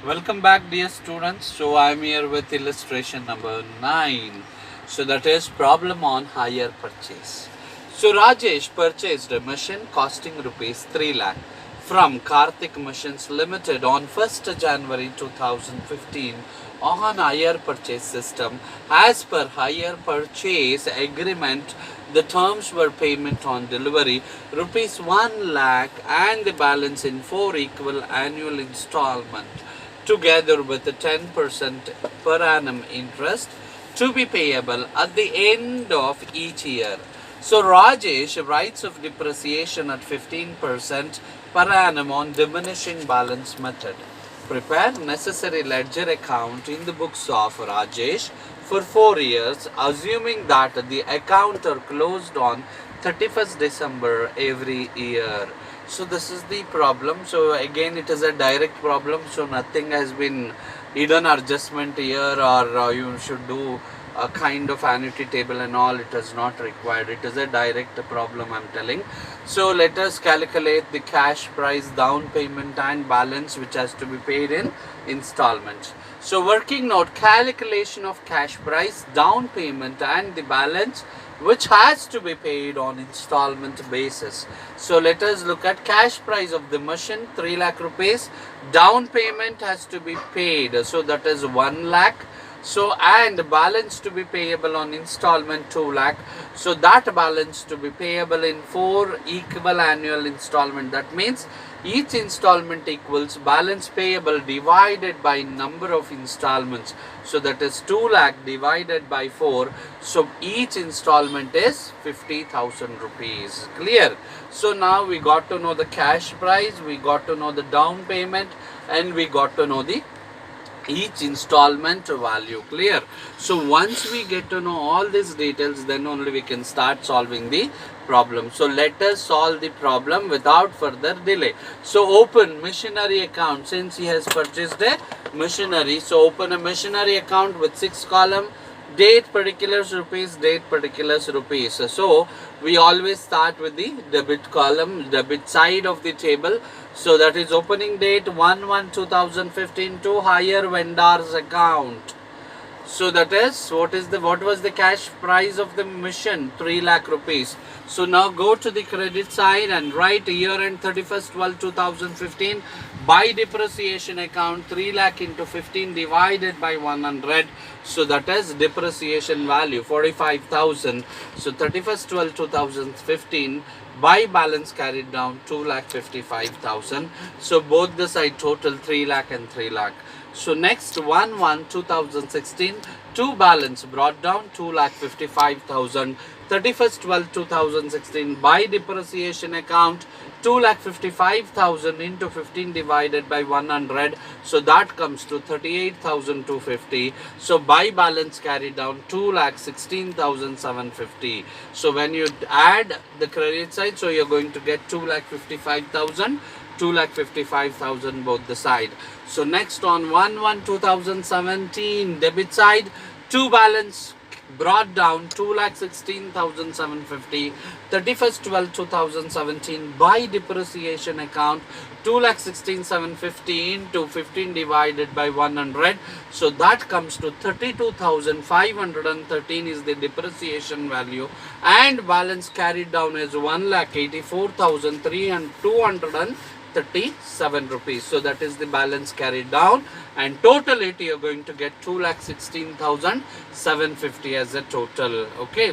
Welcome back, dear students. So I'm here with illustration number 9. So that is problem on hire purchase. So Rajesh purchased a machine costing rupees 3 lakh from Karthik Machines Limited on 1st January 2015 on hire purchase system. As per hire purchase agreement, the terms were payment on delivery rupees 1 lakh and the balance in 4 equal annual installment, together with a 10% per annum interest to be payable at the end of each year. So Rajesh writes of depreciation at 15% per annum on diminishing balance method. Prepare necessary ledger account in the books of Rajesh for 4 years, assuming that the account are closed on 31st December every year. So this is the problem. So again, it is a direct problem, so nothing has been hidden adjustment here, or you should do a kind of annuity table and all. It is not required. It is a direct problem, I'm telling. So let us calculate the cash price, down payment and balance which has to be paid in installments. So working note: calculation of cash price, down payment and the balance which has to be paid on installment basis. So let us look at cash price of the machine 3 lakh rupees. Down payment has to be paid, so that is 1 lakh. So and balance to be payable on installment 2 lakh. So that balance to be payable in 4 equal annual installment. That means each installment equals balance payable divided by number of installments. So that is 2 lakh divided by 4. So each installment is 50,000 rupees. Clear? So now we got to know the cash price, we got to know the down payment, and we got to know the each installment value. Clear? So once we get to know all these details, then only we can start solving the problem. So let us solve the problem without further delay. So open machinery account. Since he has purchased a machinery, so open a machinery account with 6 column. Date particulars rupees, date particulars rupees. So we always start with the debit column, debit side of the table. So that is opening date 1/1/2015 to hire vendors account. So that is what was the cash price of the machine? 3 lakh rupees. So now go to the credit side and write year end 31st/12/2015 by depreciation account 3 lakh into 15 divided by 100. So that is depreciation value 45,000. So 31st/12/2015 by balance carried down 2,55,000. So both the side total 3 lakh and 3 lakh. So next 1/1/2016 to balance brought down 2,55,000. 31st/12/2016 by depreciation account 2,55,000 into 15 divided by 100. So that comes to 38,250. So by balance carried down 2,16,750. So when you add the credit side, so you're going to get 2,55,000. 2,55,000 both the side. So next on 1/1/2017 debit side to balance brought down 2,16,750. 31st/12/2017 by depreciation account 2,16,750 into 15 divided by 100. So that comes to 32,513 is the depreciation value, and balance carried down is 1,84,237 rupees. So that is the balance carried down, and total it you're going to get 2,16,750 as a total. Okay.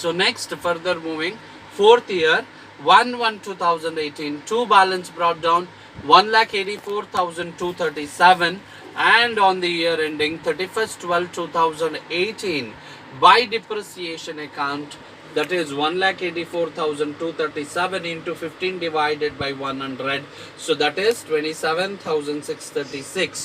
So next, further moving, 4th year 1/1/2018 to balance brought down 1,84,237, and on the year ending 31st/12/2018 by depreciation account, that is 1,84,237 into 15 divided by 100. So that is 27,636.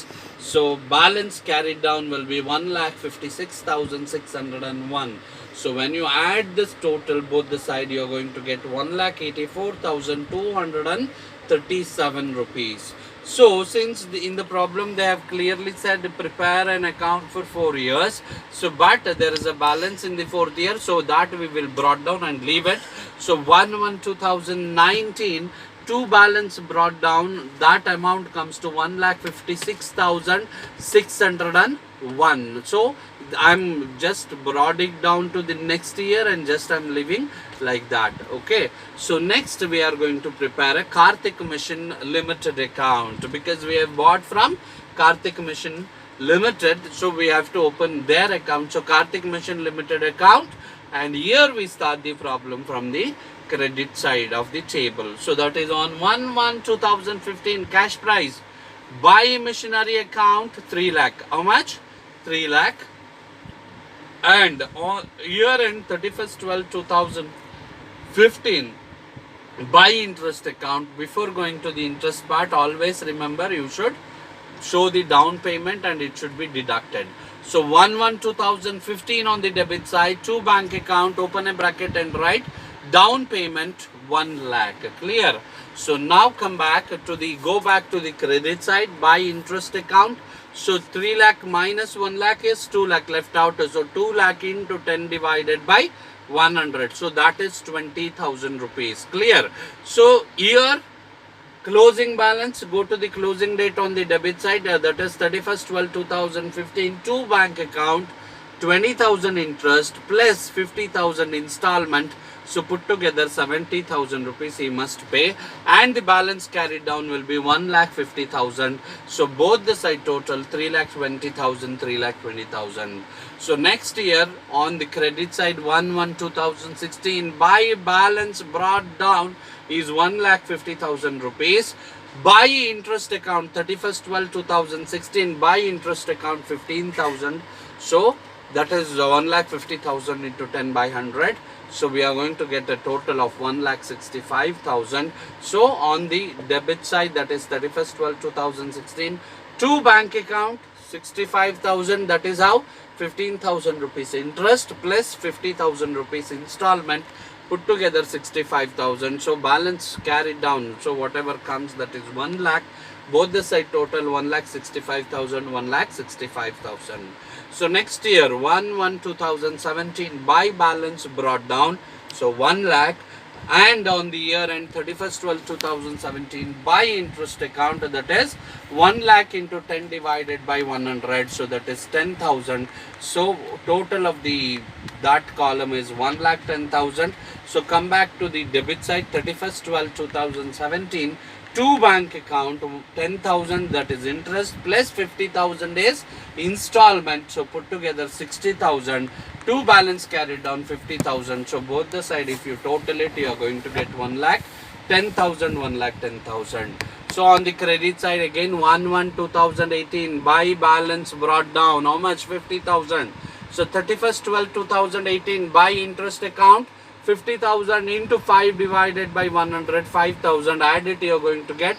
So balance carried down will be 1,56,601. So when you add this total both the side, you are going to get 1,84,237 rupees. So since in the problem they have clearly said prepare an account for 4 years, so but there is a balance in the 4th year, so that we will brought down and leave it. So 1/1/2019 2 balance brought down, that amount comes to 1,56,601. So I'm just brought it down to the next year and just I'm living like that. Okay, so next we are going to prepare a Karthik Mission Limited account, because we have bought from Karthik Mission Limited, so we have to open their account. So Karthik Mission Limited account, and here we start the problem from the credit side of the table. So that is on 1/1/2015 cash price, buy machinery account 3 lakh. How much? 3 lakh. And on year end 31st/12/2015 buy interest account. Before going to the interest part, always remember you should show the down payment and it should be deducted. So 1/1/2015 on the debit side, to bank account, open a bracket and write down payment 1 lakh. Clear? So now come back to the, go back to the credit side, buy interest account. So 3 lakh minus 1 lakh is 2 lakh left out. So 2 lakh into 10 divided by 100. So that is 20,000 rupees. Clear? So here closing balance, go to the closing date on the debit side, that is 31st/12/2015, to bank account 20,000 interest plus 50,000 installment. So put together 70,000 rupees he must pay, and the balance carried down will be 1,50,000. So both the side total 3,20,000, 3,20,000. So next year on the credit side, 1/1/2016 buy balance brought down is 1,50,000 rupees. Buy interest account 31st/12/2016 buy interest account 15,000. So that is 1,50,000 into 10 by 100. So we are going to get a total of 1,65,000. So on the debit side, that is 31st/12/2016, to bank account 65,000. That is how 15,000 rupees interest plus 50,000 rupees installment. Put together 65,000. So balance carried down. So whatever comes, that is 1 lakh. Both the side total 1,65,000, 1,65,000. So next year 1/1/2017 buy balance brought down, so 1 lakh. And on the year end 31st/12/2017 buy interest account, that is 1 lakh into 10 divided by 100. So that is 10,000. So total of the that column is 1,10,000. So come back to the debit side, 31st/12/2017 to bank account 10,000, that is interest, plus 50,000 is installment. So put together 60,000. To balance carried down 50,000. So both the side, if you total it, you are going to get 1,10,000, 1,10,000. So on the credit side again, 1/1/2018 buy balance brought down, how much? 50,000. So 31st/12/2018 buy interest account 50,000 into 5 divided by 100, 5,000. Add it, you are going to get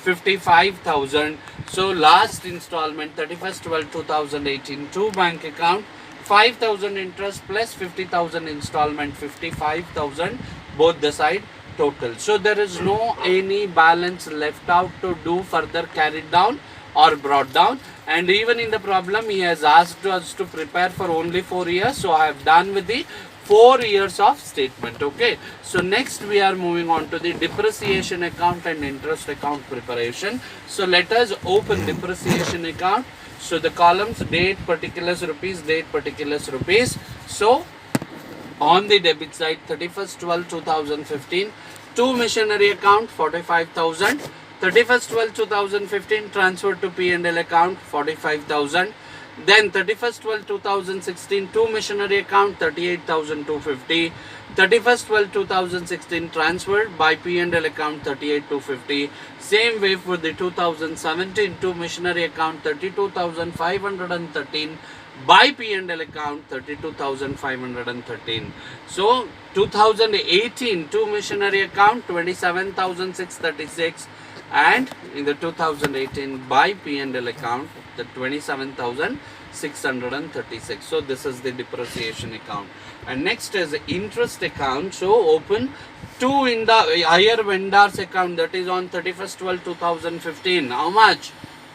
55,000. So last installment 31st/12/2018 to bank account 5,000 interest plus 50,000 installment, 55,000 both the side total. So there is no any balance left out to do further carried down or brought down. And even in the problem he has asked us to prepare for only 4 years. So I have done with the 4 years of statement. Okay, so next we are moving on to the depreciation account and interest account preparation. So let us open depreciation account. So the columns, date, particulars, rupees, date, particulars, rupees. So on the debit side 31st/12/2015 to machinery account 45,000. 31st/12/2015 transfer to P&L account 45,000. Then 31st/12/2016 to machinery account 38,250. 31st/12/2016 transferred by P&L account 38,250. Same way for the 2017 to machinery account 32,513. By P&L account 32,513. So 2018 to machinery account 27,636. And in the 2018 by P&L account the 27,636. So this is the depreciation account. And next is the interest account. So open two in the higher vendors account, that is on 31st/12/2015. How much?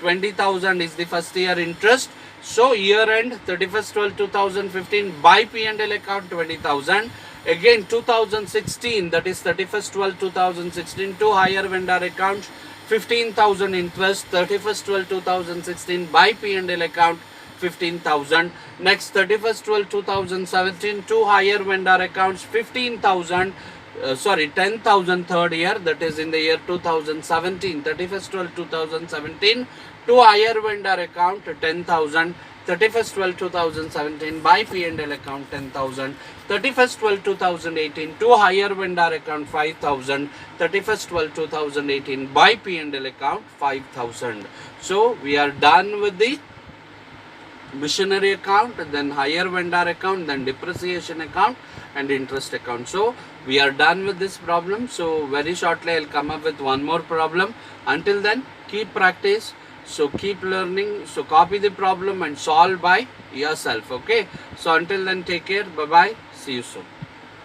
20,000 is the first year interest. So year end 31st/12/2015 by P&L account 20,000. Again 2016, that is 31st 12 2016, to hire vendor accounts 15,000 interest, 31st 12 2016 by P&L account 15,000. Next 31st 12 2017, to hire vendor accounts 15,000, 10,000 third year, that is in the year 2017, 31st 12 2017, to hire vendor account 10,000, 31st 12 2017 by P&L account 10,000, 31st 12 2018 to hire vendor account 5,000, 31st 12 2018 by P&L account 5,000. So we are done with the missionary account, then hire vendor account, then depreciation account and interest account. So we are done with this problem. So very shortly I'll come up with one more problem. Until then, keep practice. So keep learning. So copy the problem and solve by yourself. Okay. So until then, take care. Bye bye. See you soon.